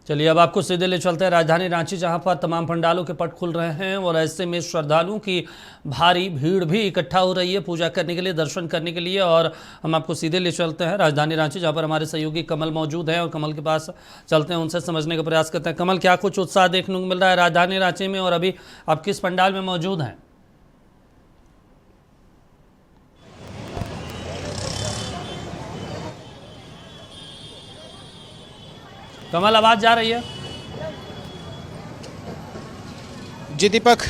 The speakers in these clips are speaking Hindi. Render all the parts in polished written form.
चलिए अब आपको सीधे ले चलते हैं राजधानी रांची, जहां पर तमाम पंडालों के पट खुल रहे हैं और ऐसे में श्रद्धालुओं की भारी भीड़ भी इकट्ठा हो रही है पूजा करने के लिए, दर्शन करने के लिए। और हम आपको सीधे ले चलते हैं राजधानी रांची, जहां पर हमारे सहयोगी कमल मौजूद हैं और कमल के पास चलते हैं, उनसे समझने का प्रयास करते हैं। कमल, क्या कुछ उत्साह देखने को मिल रहा है राजधानी रांची में और अभी आप किस पंडाल में मौजूद हैं? कमल, आवाज जा रही है? जी दीपक,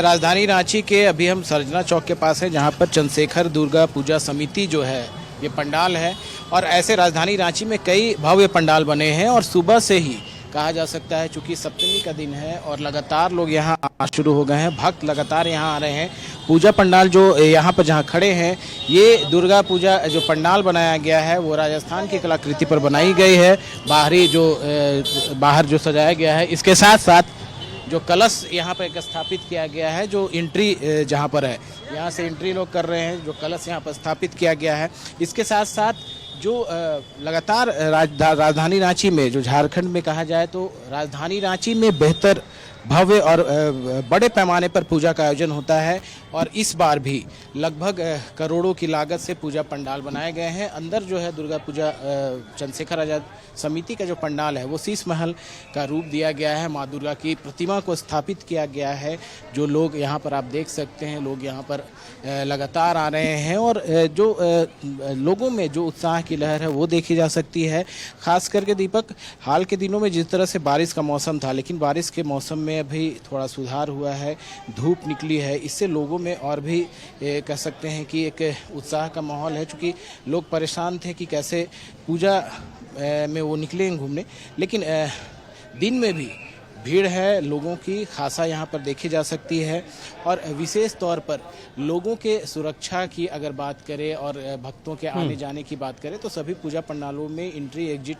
राजधानी रांची के अभी हम सरजना चौक के पास है, जहां पर चंद्रशेखर दुर्गा पूजा समिति जो है ये पंडाल है। और ऐसे राजधानी रांची में कई भव्य पंडाल बने हैं और सुबह से ही कहा जा सकता है, चूंकि सप्तमी का दिन है और लगातार लोग यहाँ आना शुरू हो गए हैं, भक्त लगातार यहाँ आ रहे हैं। पूजा पंडाल जो यहाँ पर जहाँ खड़े हैं, ये दुर्गा पूजा जो पंडाल बनाया गया है वो राजस्थान की कलाकृति पर बनाई गई है। बाहर जो सजाया गया है, इसके साथ साथ जो कलश यहाँ पर एक स्थापित किया गया है, जो एंट्री जहाँ पर है, यहाँ से एंट्री लोग कर रहे हैं, जो कलश यहाँ पर स्थापित किया गया है। इसके साथ साथ जो लगातार राजधानी रांची में, जो झारखंड में कहा जाए तो राजधानी रांची में बेहतर, भव्य और बड़े पैमाने पर पूजा का आयोजन होता है। और इस बार भी लगभग करोड़ों की लागत से पूजा पंडाल बनाए गए हैं। अंदर जो है दुर्गा पूजा चंद्रशेखर आजाद समिति का जो पंडाल है वो शीश महल का रूप दिया गया है, माँ दुर्गा की प्रतिमा को स्थापित किया गया है। जो लोग यहाँ पर आप देख सकते हैं, लोग यहाँ पर लगातार आ रहे हैं और जो लोगों में जो उत्साह की लहर है वो देखी जा सकती है। खास करके दीपक, हाल के दिनों में जिस तरह से बारिश का मौसम था, लेकिन बारिश के मौसम में अभी थोड़ा सुधार हुआ है, धूप निकली है, इससे लोगों में और भी कह सकते हैं कि एक उत्साह का माहौल है। चूँकि लोग परेशान थे कि कैसे पूजा में वो निकलेंगे घूमने, लेकिन दिन में भी भीड़ है लोगों की खासा यहाँ पर देखी जा सकती है। और विशेष तौर पर लोगों के सुरक्षा की अगर बात करें और भक्तों के आने जाने की बात करें तो सभी पूजा पंडालों में एंट्री एग्जिट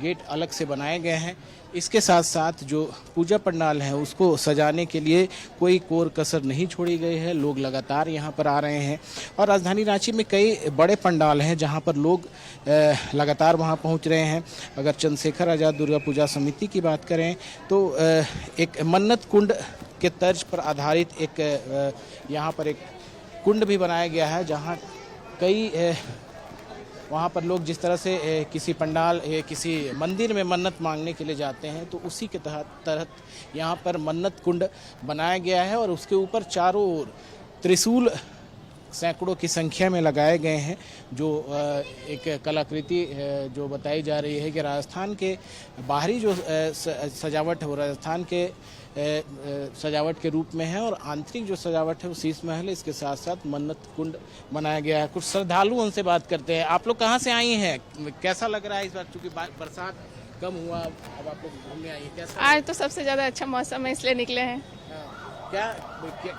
गेट अलग से बनाए गए हैं। इसके साथ साथ जो पूजा पंडाल है उसको सजाने के लिए कोई कोर कसर नहीं छोड़ी गई है, लोग लगातार यहाँ पर आ रहे हैं। और राजधानी रांची में कई बड़े पंडाल हैं जहाँ पर लोग लगातार वहाँ पहुँच रहे हैं। अगर चंद्रशेखर आजाद दुर्गा पूजा समिति की बात करें तो एक मन्नत कुंड के तर्ज पर आधारित एक यहाँ पर एक कुंड भी बनाया गया है, जहाँ कई वहाँ पर लोग जिस तरह से किसी पंडाल किसी मंदिर में मन्नत मांगने के लिए जाते हैं, तो उसी के तहत यहाँ पर मन्नत कुंड बनाया गया है। और उसके ऊपर चारों ओर त्रिशूल सैकड़ों की संख्या में लगाए गए हैं, जो एक कलाकृति जो बताई जा रही है कि राजस्थान के बाहरी जो सजावट है वो राजस्थान के सजावट के रूप में है और आंतरिक जो सजावट है वो शीश महल है। इसके साथ साथ मन्नत कुंड बनाया गया है। कुछ श्रद्धालु उनसे बात करते हैं। आप लोग कहाँ से आई हैं, कैसा लग रहा है इस बार, चूँकि बरसात कम हुआ, अब आप लोग घूमने आई हैं, कैसा? आज तो सबसे ज़्यादा अच्छा मौसम है, इसलिए निकले हैं।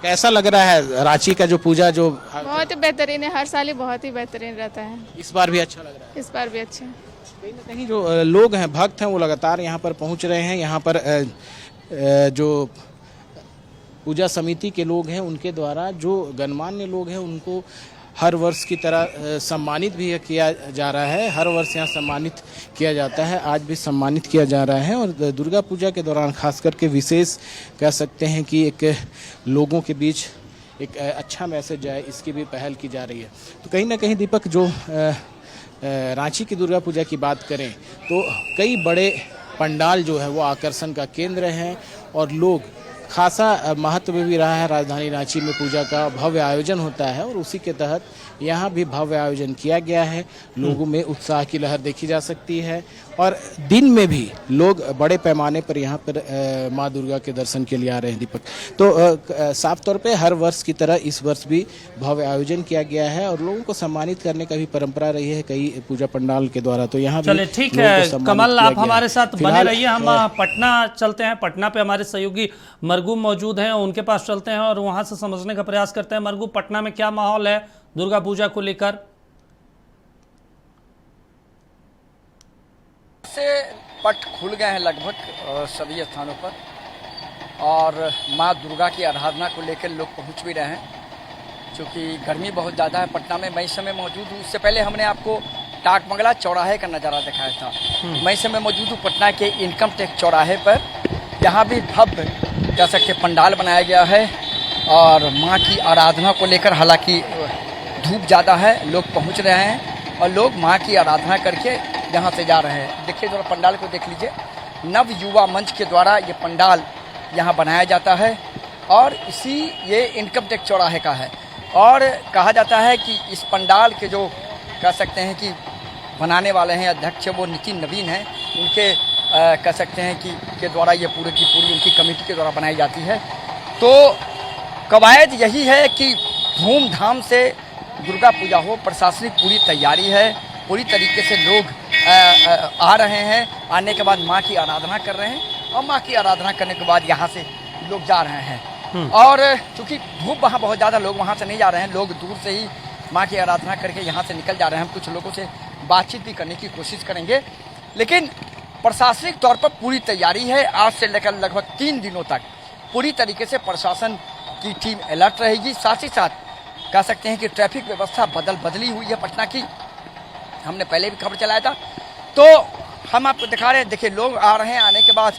कैसा लग रहा है रांची का जो पूजा? जो बहुत ही बेहतरीन है, हर साल ही बहुत ही बेहतरीन रहता है। इस बार भी अच्छा लग रहा है? इस बार भी अच्छा है। कहीं ना कहीं जो लोग हैं, भक्त हैं, वो लगातार यहाँ पर पहुँच रहे हैं। यहाँ पर जो पूजा समिति के लोग हैं उनके द्वारा जो गणमान्य लोग हैं उनको हर वर्ष की तरह सम्मानित भी किया जा रहा है। हर वर्ष यहाँ सम्मानित किया जाता है, आज भी सम्मानित किया जा रहा है। और दुर्गा पूजा के दौरान खास करके विशेष कह सकते हैं कि एक लोगों के बीच एक अच्छा मैसेज जाए, इसकी भी पहल की जा रही है। तो कहीं ना कहीं दीपक, जो रांची की दुर्गा पूजा की बात करें तो कई बड़े पंडाल जो है वो आकर्षण का केंद्र हैं और लोग खासा महत्व भी रहा है। राजधानी रांची में पूजा का भव्य आयोजन होता है और उसी के तहत यहाँ भी भव्य आयोजन किया गया है। लोगों में उत्साह की लहर देखी जा सकती है और दिन में भी लोग बड़े पैमाने पर यहाँ पर माँ दुर्गा के दर्शन के लिए आ रहे हैं दीपक। तो साफ तौर पे हर वर्ष की तरह इस वर्ष भी भव्य आयोजन किया गया है और लोगों को सम्मानित करने का भी परंपरा रही है कई पूजा पंडाल के द्वारा। तो यहाँ चलिए ठीक है कमल, आप हमारे साथ बने रहिए। हम पटना चलते हैं, पटना पे हमारे सहयोगी मरगूब मौजूद हैं, उनके पास चलते हैं और वहां से समझने का प्रयास करते हैं। मरगूब, पटना में क्या माहौल है दुर्गा पूजा को लेकर? से पट खुल गए हैं लगभग सभी स्थानों पर और माँ दुर्गा की आराधना को लेकर लोग पहुंच भी रहे हैं। क्योंकि गर्मी बहुत ज़्यादा है पटना में, मैं इस समय मौजूद हूँ। उससे पहले हमने आपको डाक बंगला चौराहे का नज़ारा दिखाया था। मैं इस समय मौजूद हूँ पटना के इनकम टैक्स चौराहे पर। यहाँ भी भव्य कह सकते पंडाल बनाया गया है और माँ की आराधना को लेकर, हालांकि धूप ज़्यादा है, लोग पहुँच रहे हैं और लोग माँ की आराधना करके यहाँ से जा रहे हैं। देखिए जरा पंडाल को देख लीजिए, नव युवा मंच के द्वारा ये पंडाल यहाँ बनाया जाता है और ये इनकम टैक्स चौराहे का है। और कहा जाता है कि इस पंडाल के जो कह सकते हैं कि बनाने वाले हैं अध्यक्ष, वो नितिन नवीन हैं, उनके कह सकते हैं कि के द्वारा ये पूरी की पूरी उनकी कमेटी के द्वारा बनाई जाती है। तो कवायद यही है कि धूमधाम से दुर्गा पूजा हो, प्रशासनिक पूरी तैयारी है, पूरी तरीके से लोग आ रहे हैं, आने के बाद माँ की आराधना कर रहे हैं और माँ की आराधना करने के बाद यहाँ से लोग जा रहे हैं। और चूँकि धूप वहाँ बहुत ज़्यादा, लोग वहाँ से नहीं जा रहे हैं, लोग दूर से ही माँ की आराधना करके यहाँ से निकल जा रहे हैं। हम कुछ लोगों से बातचीत भी करने की कोशिश करेंगे, लेकिन प्रशासनिक तौर पर पूरी तैयारी है। आज से लेकर लगभग 3 दिनों तक पूरी तरीके से प्रशासन की टीम अलर्ट रहेगी। साथ ही साथ कह सकते हैं कि ट्रैफिक व्यवस्था बदली हुई है पटना की, हमने पहले भी खबर चलाया था। तो हम आपको दिखा रहे हैं, देखिए लोग आ रहे हैं, आने के बाद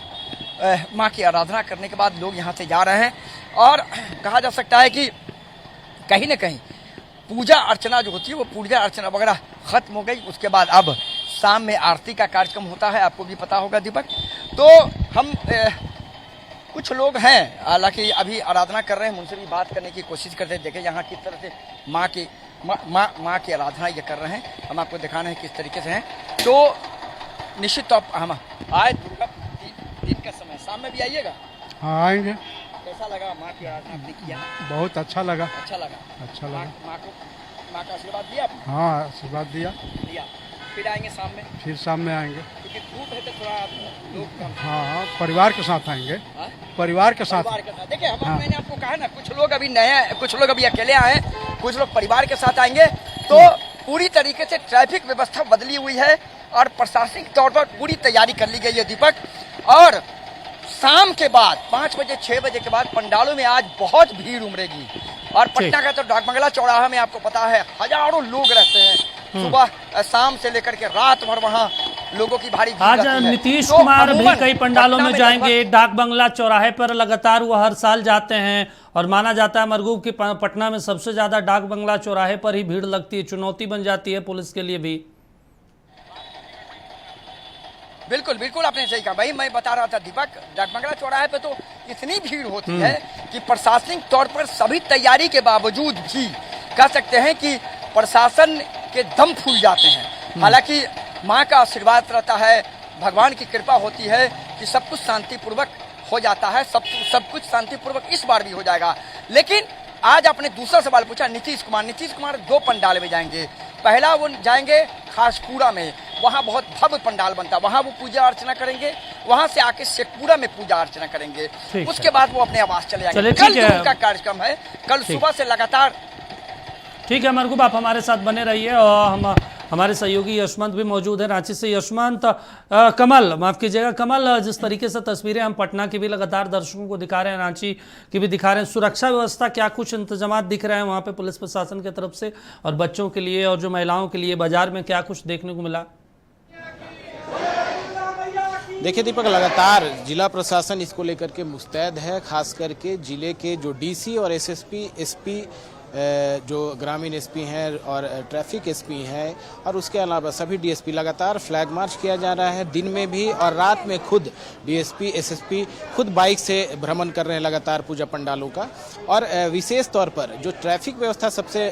माँ की आराधना करने के बाद लोग यहाँ से जा रहे हैं। और कहा जा सकता है कि कहीं ना कहीं पूजा अर्चना जो होती है वो पूजा अर्चना वगैरह खत्म हो गई। उसके बाद अब शाम में आरती का कार्यक्रम होता है, आपको भी पता होगा दीपक। तो हम कुछ लोग हैं हालांकि अभी आराधना कर रहे हैं, उनसे भी बात करने की कोशिश करते हैं। देखें यहाँ किस तरह से माँ की आराधना ये कर रहे हैं, हम आपको दिखा रहे हैं किस तरीके से हैं। तो निश्चित तौर पर हम आए दुर्गा दिन का समय, शाम में भी आइएगा। हाँ आएंगे। कैसा लगा माँ की आराधना आपने किया? बहुत अच्छा लगा। अच्छा लगा। माँ का आशीर्वाद दिया आपने? हाँ आशीर्वाद दिया। फिर आएंगे शाम में? फिर शाम में आएंगे, क्योंकि धूप है तो थोड़ा लोग कम। हाँ परिवार के साथ आएंगे। हाँ? परिवार के साथ। देखिए मैंने आपको कहा ना, कुछ लोग अभी नए, कुछ लोग अभी अकेले आए हैं, कुछ लोग परिवार के साथ आएंगे। तो पूरी तरीके से ट्रैफिक व्यवस्था बदली हुई है और प्रशासनिक तौर पर पूरी तैयारी कर ली गई है दीपक। और शाम के बाद 5 बजे 6 बजे के बाद पंडालों में आज बहुत भीड़ उमड़ेगी। और पटना का तो डाक बंगला चौराहा में आपको पता है हजारों लोग रहते हैं, सुबह शाम से लेकर के रात भर वहाँ लोगों की भारी भीड़ आज रहती है। नीतीश तो कुमार भी अमूमन कई पंडालों पटना में जाएंगे। डाक बंगला चौराहे पर लगातार वो हर साल जाते हैं और माना जाता है मरगूब की पटना में सबसे ज्यादा डाक बंगला चौराहे पर ही भीड़ लगती है, चुनौती बन जाती है पुलिस के लिए भी। बिल्कुल बिल्कुल आपने सही कहा भाई, मैं बता रहा था दीपक, डाक बंगला चौराहे पे तो इतनी भीड़ होती है कि प्रशासनिक तौर पर सभी तैयारी के बावजूद भी कह सकते हैं कि प्रशासन के दम फूल जाते हैं। हालांकि माँ का आशीर्वाद रहता है, भगवान की कृपा होती है कि सब कुछ शांतिपूर्वक हो जाता है, सब कुछ शांतिपूर्वक इस बार भी हो जाएगा। लेकिन आज आपने दूसरा सवाल पूछा नीतीश कुमार 2 पंडाल में जाएंगे। पहला वो जाएंगे खासपुरा में, वहाँ बहुत भव्य पंडाल बनता है, वहाँ वो पूजा अर्चना करेंगे, वहाँ से आके शेखपुरा में पूजा अर्चना करेंगे, उसके बाद वो अपने आवास चले जाएंगे। कल जो उनका कार्यक्रम है, कल सुबह से लगातार। ठीक है मरगूब, आप हमारे साथ बने रहिए और हमारे सहयोगी यशवंत भी मौजूद है रांची से। यशवंत, कमल माफ कीजिएगा कमल, जिस तरीके से तस्वीरें हम पटना की भी लगातार दर्शकों को दिखा रहे हैं, रांची की भी दिखा रहे हैं, सुरक्षा व्यवस्था क्या कुछ इंतजाम दिख रहे हैं वहाँ पे पुलिस प्रशासन की तरफ से, और बच्चों के लिए और जो महिलाओं के लिए बाजार में क्या कुछ देखने को मिला? देखिए दीपक, लगातार जिला प्रशासन इसको लेकर के मुस्तैद है, खास करके जिले के जो डीसी और एसएसपी, एसपी, जो ग्रामीण एसपी हैं और ट्रैफिक एसपी हैं और उसके अलावा सभी डीएसपी, लगातार फ्लैग मार्च किया जा रहा है, दिन में भी और रात में खुद डीएसपी एसएसपी खुद बाइक से भ्रमण कर रहे हैं लगातार पूजा पंडालों का। और विशेष तौर पर जो ट्रैफिक व्यवस्था सबसे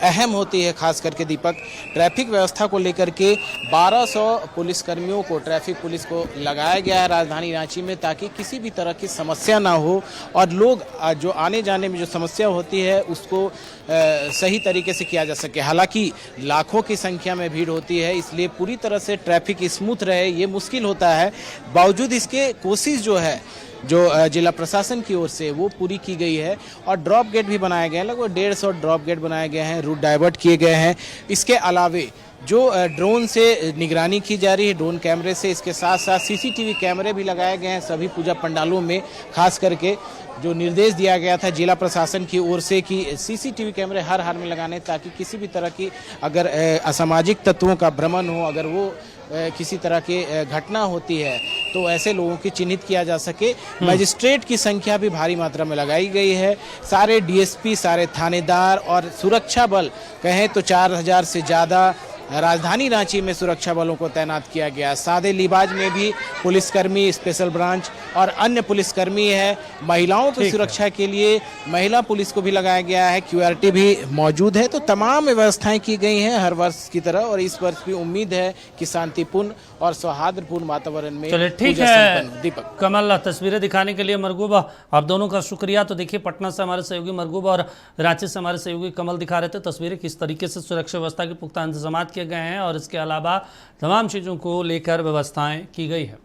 अहम होती है, खास करके दीपक, ट्रैफिक व्यवस्था को लेकर के 1200 पुलिसकर्मियों को, ट्रैफिक पुलिस को लगाया गया है राजधानी रांची में, ताकि किसी भी तरह की समस्या ना हो और लोग जो आने जाने में जो समस्या होती है उसको सही तरीके से किया जा सके। हालांकि लाखों की संख्या में भीड़ होती है, इसलिए पूरी तरह से ट्रैफिक स्मूथ रहे ये मुश्किल होता है। बावजूद इसके कोशिश जो है जो जिला प्रशासन की ओर से वो पूरी की गई है और ड्रॉप गेट भी बनाए गए हैं, लगभग 150 ड्रॉप गेट बनाए गए हैं, रूट डाइवर्ट किए गए हैं। इसके अलावे जो ड्रोन से निगरानी की जा रही है, ड्रोन कैमरे से। इसके साथ साथ सीसीटीवी कैमरे भी लगाए गए हैं सभी पूजा पंडालों में। खास करके जो निर्देश दिया गया था जिला प्रशासन की ओर से कि सीसीटीवी कैमरे हर हाल में लगाने, ताकि किसी भी तरह की अगर असामाजिक तत्वों का भ्रमण हो, अगर वो किसी तरह की घटना होती है तो ऐसे लोगों की चिन्हित किया जा सके। मजिस्ट्रेट की संख्या भी भारी मात्रा में लगाई गई है। सारे डीएसपी, सारे थानेदार और सुरक्षा बल कहें तो 4000 से ज़्यादा राजधानी रांची में सुरक्षा बलों को तैनात किया गया। सादे लिबाज में भी पुलिसकर्मी, स्पेशल ब्रांच और अन्य पुलिसकर्मी है। महिलाओं की सुरक्षा के लिए महिला पुलिस को भी लगाया गया है। क्यूआरटी भी मौजूद है। तो तमाम व्यवस्थाएं की गई हैं हर वर्ष की तरह, और इस वर्ष भी उम्मीद है कि शांतिपूर्ण और सौहार्दपूर्ण वातावरण में चलिए ठीक पूजा है संपन्न। दीपक, कमल, तस्वीरें दिखाने के लिए मरगूबा आप दोनों का शुक्रिया। तो देखिए, पटना से हमारे सहयोगी मरगूबा और रांची से हमारे सहयोगी कमल दिखा रहे थे तस्वीरें, किस तरीके से सुरक्षा व्यवस्था के पुख्ता इंतजाम किए गए हैं और इसके अलावा तमाम चीज़ों को लेकर व्यवस्थाएं की गई है।